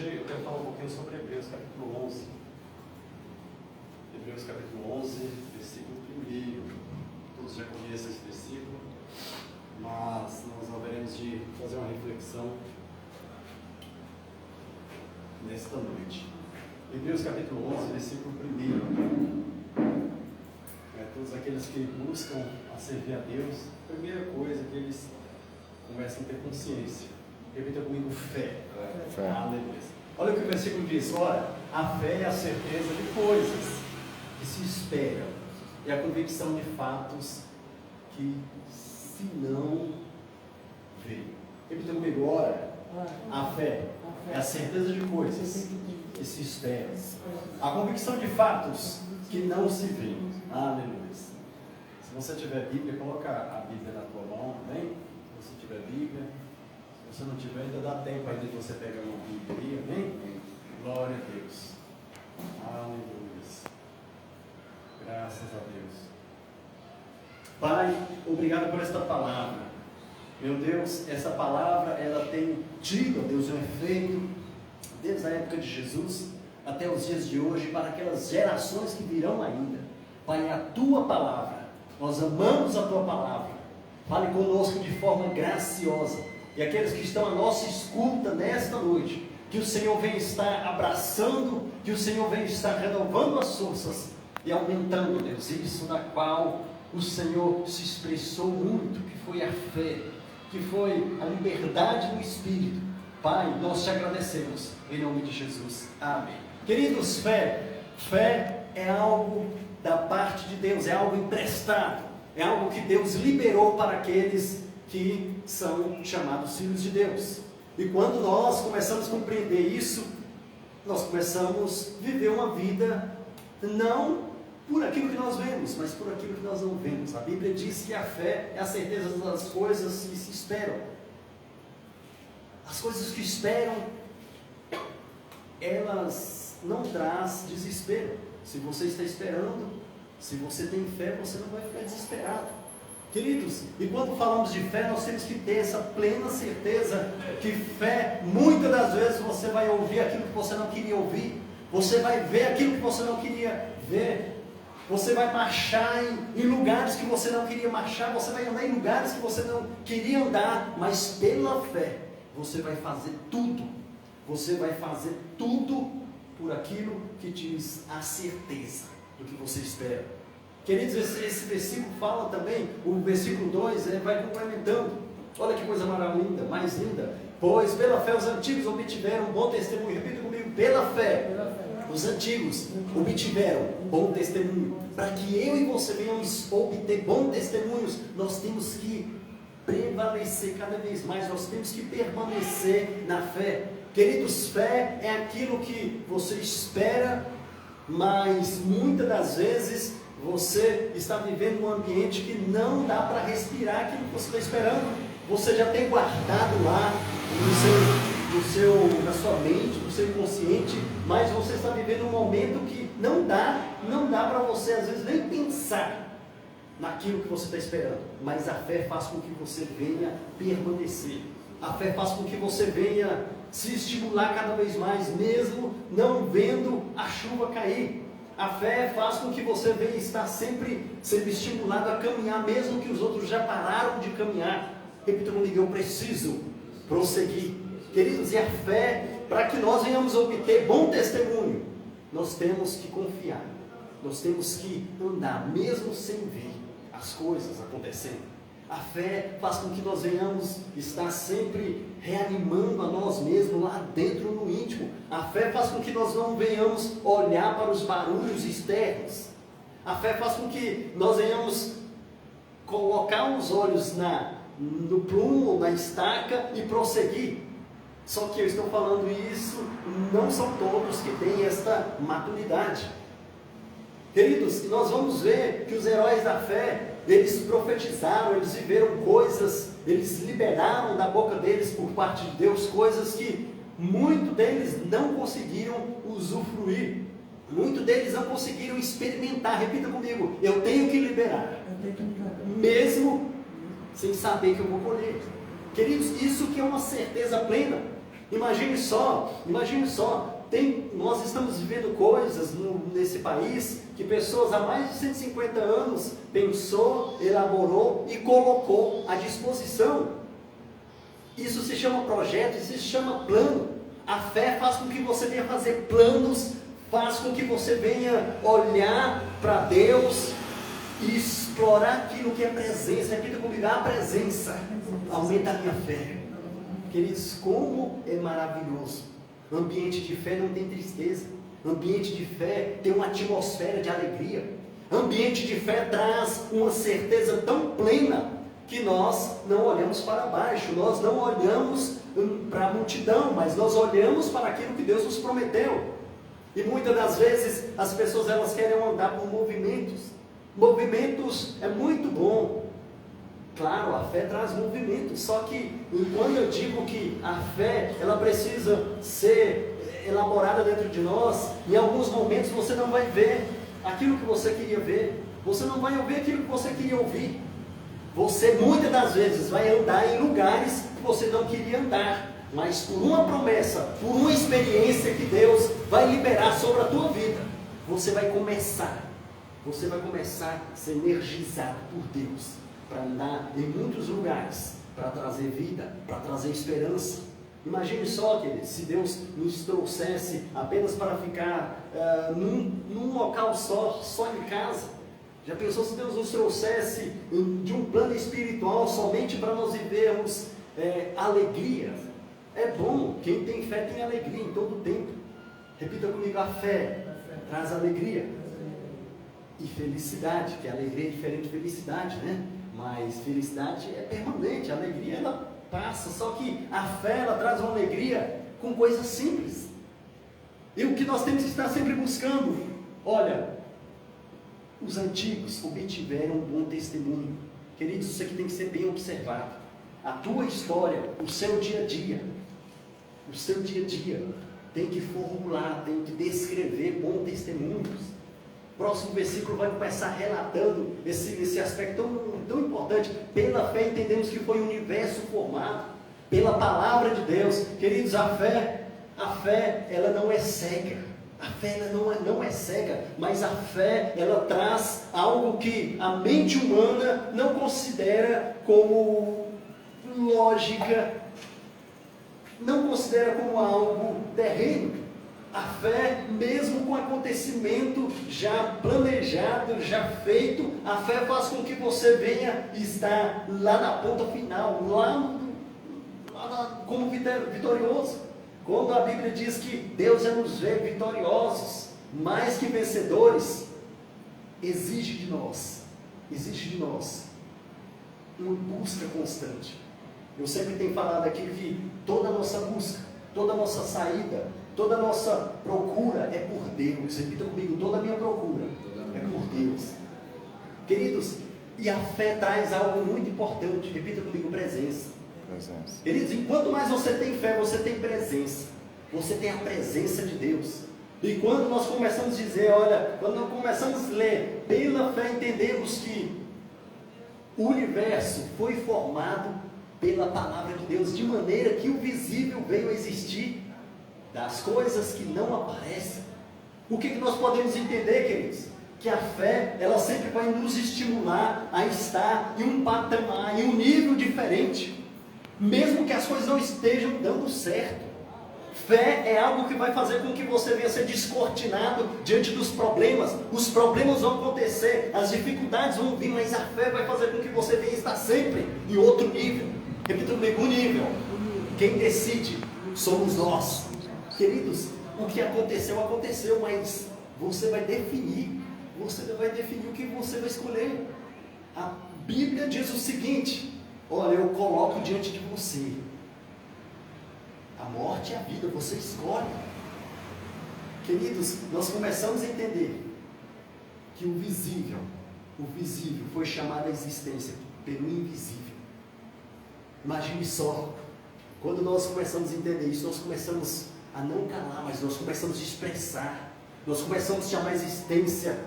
Hoje eu quero falar um pouquinho sobre Hebreus capítulo 11. Hebreus capítulo 11, versículo 1. Todos já conhecem esse versículo, mas nós haveremos de fazer uma reflexão nesta noite. Hebreus capítulo 11, versículo 1. Todos aqueles que buscam a servir a Deus, a primeira coisa que eles começam a ter consciência. Repita comigo: fé. Fé. Aleluia. Olha o que o versículo diz: ora, a fé é a certeza de coisas que se esperam, e a convicção de fatos que se não veem. Repita comigo: ora, a fé é a certeza de coisas que se esperam, a convicção de fatos que não se veem. Aleluia. Se você tiver Bíblia, coloca a Bíblia na tua mão, amém? Se você tiver Bíblia, se você não tiver, ainda dá tempo ainda de você pegar uma Bíblia, amém? Glória a Deus. Aleluia. Graças a Deus. Pai, obrigado por esta palavra. Meu Deus, essa palavra, ela tem tido, Deus, um efeito desde a época de Jesus até os dias de hoje, para aquelas gerações que virão ainda. Pai, a tua palavra, nós amamos a tua palavra. Fale conosco de forma graciosa. E aqueles que estão à nossa escuta nesta noite, que o Senhor venha estar abraçando, que o Senhor venha estar renovando as forças e aumentando, Deus, isso na qual o Senhor se expressou muito, que foi a fé, que foi a liberdade do Espírito. Pai, nós te agradecemos, em nome de Jesus. Amém. Queridos, fé é algo da parte de Deus, é algo emprestado, é algo que Deus liberou para aqueles que são chamados filhos de Deus. E quando nós começamos a compreender isso, nós começamos a viver uma vida não por aquilo que nós vemos, mas por aquilo que nós não vemos. A Bíblia diz que a fé é a certeza das coisas que se esperam. As coisas que esperam, elas não trazem desespero. Se você está esperando, se você tem fé, você não vai ficar desesperado. Queridos, e quando falamos de fé, nós temos que ter essa plena certeza que fé, muitas das vezes você vai ouvir aquilo que você não queria ouvir, você vai ver aquilo que você não queria ver, você vai marchar em lugares que você não queria marchar, você vai andar em lugares que você não queria andar, mas pela fé, você vai fazer tudo por aquilo que te diz a certeza do que você espera. Queridos, esse versículo fala também, o versículo 2 vai complementando. Olha que coisa maravilhosa, mais linda. Pois pela fé os antigos obtiveram bom testemunho. Repita comigo: pela fé os antigos obtiveram bom testemunho. Para que eu e você venhamos obter bom testemunhos, nós temos que prevalecer cada vez mais, nós temos que permanecer na fé. Queridos, fé é aquilo que você espera, mas muitas das vezes você está vivendo um ambiente que não dá para respirar aquilo que você está esperando. Você já tem guardado lá na sua mente, no seu inconsciente, mas você está vivendo um momento que não dá para você às vezes nem pensar naquilo que você está esperando. Mas a fé faz com que você venha permanecer. A fé faz com que você venha se estimular cada vez mais, mesmo não vendo a chuva cair. A fé faz com que você venha estar sempre sendo estimulado a caminhar, mesmo que os outros já pararam de caminhar. Repita comigo: eu preciso prosseguir. Queridos, e a fé, para que nós venhamos obter bom testemunho, nós temos que confiar, nós temos que andar, mesmo sem ver as coisas acontecendo. A fé faz com que nós venhamos estar sempre reanimando a nós mesmos lá dentro no íntimo. A fé faz com que nós não venhamos olhar para os barulhos externos. A fé faz com que nós venhamos colocar os olhos no prumo, na estaca e prosseguir. Só que eu estou falando isso, não são todos que têm esta maturidade. Queridos, nós vamos ver que os heróis da fé, eles profetizaram, eles viveram coisas, eles liberaram da boca deles, por parte de Deus, coisas que muitos deles não conseguiram usufruir, muitos deles não conseguiram experimentar. Repita comigo: eu tenho que liberar, mesmo sem saber que eu vou colher. Queridos, isso que é uma certeza plena. Imagine só, nós estamos vivendo coisas nesse país que pessoas há mais de 150 anos pensou, elaborou e colocou à disposição. Isso se chama projeto, isso se chama plano. A fé faz com que você venha fazer planos, faz com que você venha olhar para Deus e explorar aquilo que é presença. Repita comigo, a presença aumenta a minha fé. Queridos, como é maravilhoso. Ambiente de fé não tem tristeza. Ambiente de fé tem uma atmosfera de alegria. Ambiente de fé traz uma certeza tão plena que nós não olhamos para baixo, nós não olhamos para a multidão, mas nós olhamos para aquilo que Deus nos prometeu. E muitas das vezes as pessoas elas querem andar por movimentos. Movimentos é muito bom. Claro, a fé traz movimento, só que quando eu digo que a fé ela precisa ser elaborada dentro de nós, em alguns momentos você não vai ver aquilo que você queria ver, você não vai ouvir aquilo que você queria ouvir, você muitas das vezes vai andar em lugares que você não queria andar, mas por uma promessa, por uma experiência que Deus vai liberar sobre a tua vida, você vai começar a ser energizado por Deus, para andar em muitos lugares, para trazer vida, para trazer esperança. Imagine só, queridos, se Deus nos trouxesse apenas para ficar num local só em casa. Já pensou se Deus nos trouxesse de um plano espiritual somente para nós vivermos alegria? É bom, quem tem fé tem alegria em todo o tempo. Repita comigo, a fé traz alegria e felicidade, que a alegria é diferente de felicidade, né? Mas felicidade é permanente, a alegria ela passa, só que a fé ela traz uma alegria com coisas simples. E o que nós temos que estar sempre buscando, olha, os antigos obtiveram um bom testemunho. Queridos, isso aqui tem que ser bem observado. A tua história, o seu dia a dia tem que formular, tem que descrever bons testemunhos. Próximo versículo vai começar relatando esse aspecto tão importante. Pela fé entendemos que foi o universo formado pela palavra de Deus. Queridos, a fé ela não é cega. A fé ela não é cega, mas a fé ela traz algo que a mente humana não considera como lógica, não considera como algo terreno. A fé, mesmo com acontecimento já planejado, já feito, a fé faz com que você venha estar lá na ponta final, como vitorioso. Quando a Bíblia diz que Deus nos vê vitoriosos, mais que vencedores, exige de nós uma busca constante. Eu sempre tenho falado aqui que toda a nossa busca, toda a nossa saída, toda a nossa procura é por Deus. Repita comigo, toda a minha procura é por Deus. Queridos, e a fé traz algo muito importante. Repita comigo, presença. Queridos, enquanto mais você tem fé, você tem presença. Você tem a presença de Deus. E quando nós começamos a dizer, olha, quando nós começamos a ler, pela fé entendemos que o universo foi formado pela palavra de Deus, de maneira que o visível veio a existir das coisas que não aparecem. O que nós podemos entender, queridos? Que a fé, ela sempre vai nos estimular a estar em um patamar, em um nível diferente, mesmo que as coisas não estejam dando certo. Fé é algo que vai fazer com que você venha ser descortinado diante dos problemas. Os problemas vão acontecer, as dificuldades vão vir, mas a fé vai fazer com que você venha estar sempre em outro nível. Repita comigo, um nível. Quem decide somos nós. Queridos, o que aconteceu, aconteceu, mas você vai definir o que você vai escolher. A Bíblia diz o seguinte, olha, eu coloco diante de você a morte e a vida, você escolhe. Queridos, nós começamos a entender que o visível foi chamado à existência pelo invisível. Imagine só, quando nós começamos a entender isso, nós começamos a não calar, mas nós começamos a expressar, nós começamos a chamar a existência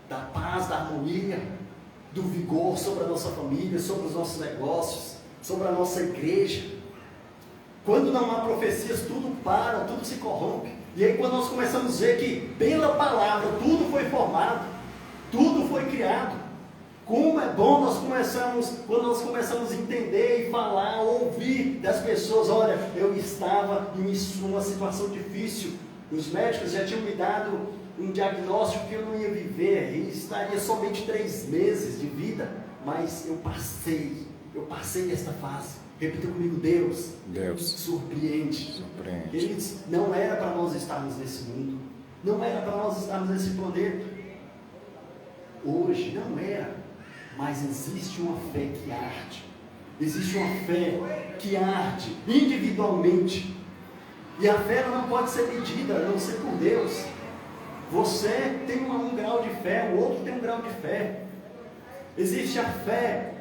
da paz, da harmonia, do vigor sobre a nossa família, sobre os nossos negócios, sobre a nossa igreja. Quando não há profecias, tudo para, tudo se corrompe. E aí quando nós começamos a ver que pela palavra tudo foi formado, tudo foi criado, como é bom quando nós começamos a entender e falar, ouvir das pessoas, olha, eu estava em uma situação difícil, os médicos já tinham me dado um diagnóstico que eu não ia viver, e estaria somente 3 meses de vida, mas eu passei esta fase. Repita comigo, Deus surpreende. Queridos, não era para nós estarmos nesse mundo, não era para nós estarmos nesse planeta, hoje não era, mas existe uma fé que arde, existe uma fé que arde individualmente, e a fé não pode ser medida, a não ser por Deus. Você tem um grau de fé, o outro tem um grau de fé. Existe a fé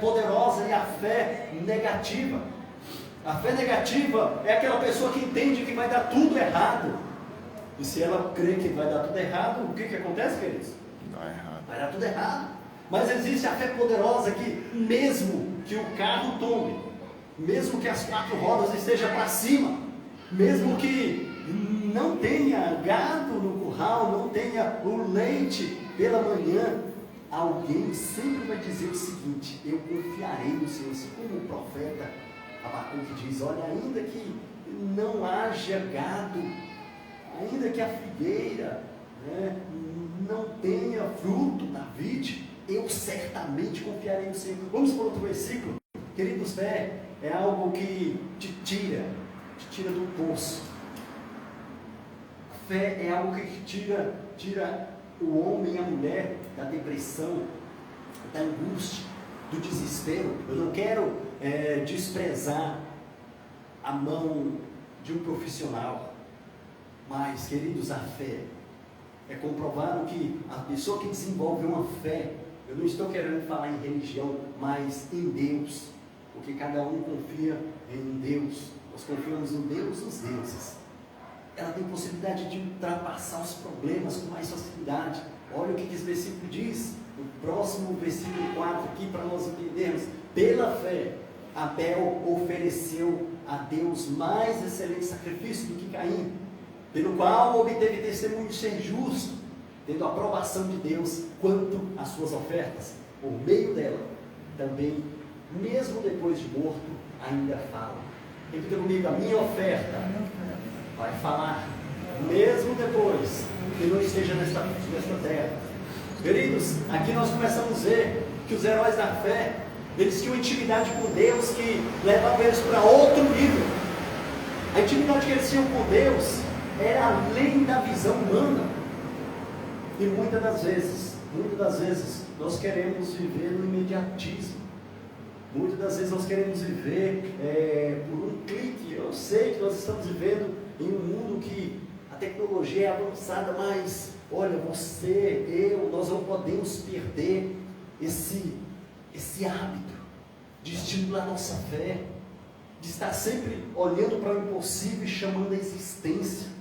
poderosa e a fé negativa. A fé negativa é aquela pessoa que entende que vai dar tudo errado, e se ela crê que vai dar tudo errado, o que acontece, queridos? Vai dar tudo errado. Mas existe a fé poderosa que, mesmo que o carro tome, mesmo que as 4 rodas estejam para cima, mesmo que não tenha gado no curral, não tenha o leite pela manhã, alguém sempre vai dizer o seguinte: eu confiarei no Senhor. Assim como o profeta Abacuque diz, olha, ainda que não haja gado, ainda que a figueira não tenha fruto na vide, eu certamente confiarei no Senhor. Vamos para outro versículo. Queridos, fé é algo que te tira do poço. Fé é algo que tira o homem e a mulher da depressão, da angústia, do desespero. Eu não quero desprezar a mão de um profissional, mas, queridos, a fé é comprovado que a pessoa que desenvolve uma fé, eu não estou querendo falar em religião, mas em Deus, porque cada um confia em Deus. Nós confiamos no Deus dos deuses. Ela tem possibilidade de ultrapassar os problemas com mais facilidade. Olha o que esse versículo diz, o próximo versículo 4 aqui, para nós entendermos. Pela fé, Abel ofereceu a Deus mais excelente sacrifício do que Caim, pelo qual obteve testemunho de ser justo, tendo a aprovação de Deus quanto às suas ofertas. Por meio dela, também, mesmo depois de morto, ainda fala. Repita comigo, a minha oferta vai falar, mesmo depois que não esteja nesta terra. Queridos, aqui nós começamos a ver que os heróis da fé, eles tinham intimidade com Deus que levava eles para outro nível. A intimidade que eles tinham com Deus era além da visão humana. E muitas das vezes, nós queremos viver no imediatismo. Muitas das vezes nós queremos viver por um clique. Eu sei que nós estamos vivendo em um mundo que a tecnologia é avançada, mas olha, nós não podemos perder esse hábito de estimular nossa fé, de estar sempre olhando para o impossível e chamando a existência.